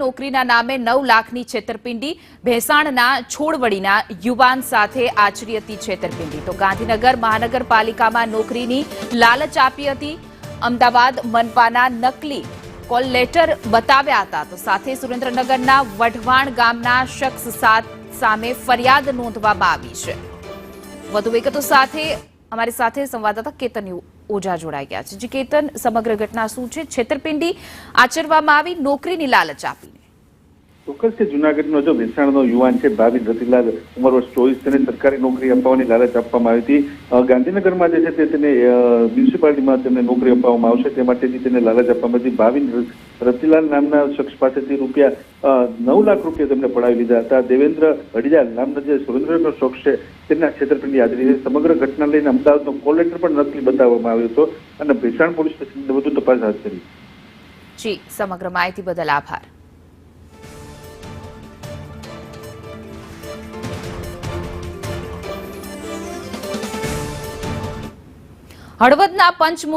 નોકરીના નામે 9 લાખની છેતરપિંડી, ભેસાણના છોડવડીના યુવાન સાથે આચરી હતી છેતરપિંડી. તો ગાંધીનગર મહાનગરપાલિકામાં નોકરીની લાલચ આપી હતી. અમદાવાદ મનપાના નકલી કોલ લેટર બતાવ્યા હતા. તો સાથે સુરેન્દ્રનગરના વઢવાણ ગામના શખ્સ સામે ફરિયાદ નોંધવામાં આવી છે. વધુ વિગતો સાથે અમારી સાથે સંવાદદાતા કેતન ઓઝા જોડાઈ ગયા છે. જી કેતન, સમગ્ર ઘટના શું છે? છેતરપિંડી આચરવામાં આવી નોકરીની લાલચ આપીને. ચોક્કસ કે જુનાગઢનો જો ભેસાણનો યુવાન છે ભાવિન રતિલાલ, ઉંમર વર્ષ 24, તેને સરકારી નોકરી અપાવવાની લાલચ આપવામાં આવી હતી. ગાંધીનગરમાં જે છે તેને મ્યુનિસિપાલિટીમાં તેમને નોકરી અપાવવામાં આવશે તે માટેની તેને લાલચ આપવામાં હતી. ભાવિન રતિલાલ નામના શખ્સ પાસેથી રૂપિયા 9 લાખ રૂપિયા તેમને પડાવી લીધા હતા. દેવેન્દ્ર હડિયાલ નામના જે સુરેન્દ્રનગરનો શખ્સ છે તેના છેતરપિંડી આદરી છે. સમગ્ર ઘટના લઈને અમદાવાદનો કોલ લેટર પણ નકલી બતાવવામાં આવ્યો હતો અને ભેસાણ પોલીસ સ્ટેશને વધુ તપાસ હાથ ધરી. જી, સમગ્ર માહિતી બદલ આભાર. હળવદના પંચમુખ